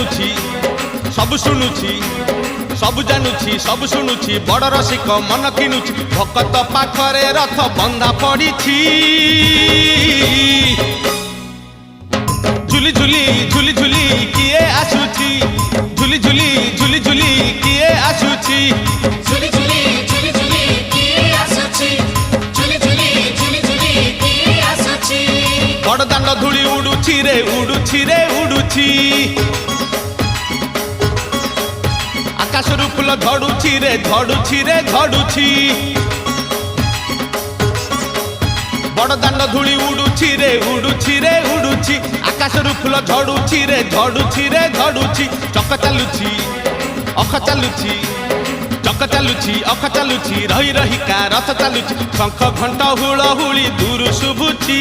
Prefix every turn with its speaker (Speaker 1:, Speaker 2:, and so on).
Speaker 1: जानुछि सब शुणुछि सब जानुछि सब शुणुछि बड़ रसिक मन किनुछि भकत पाखरे रथ बंधा पड़िछि झुली झुली झुली झुली किए आसुछि झुली झुली झुली झुली किए आसुछि
Speaker 2: झुली झुली झुली झुली किए आसुछि झुली झुली झुली झुली किए आसुछि
Speaker 1: बड़ दांड धूली उडुछि रे उडुछि रे उडुछि आकाशरू फूल झड़ुछि रे झड़ुछि रे झड़ुछि बड़ दांड धूली उडुछि रे उडुछि रे उडुछि आकाशरू फूल झड़ुछि रे झड़ुछि रे झड़ुछि चक चालुछि अख चालुछि चक चालुछि अख चालुछि रही रही का रथ चालुछि शंख घंट हुलहुली दूर शुभुछि।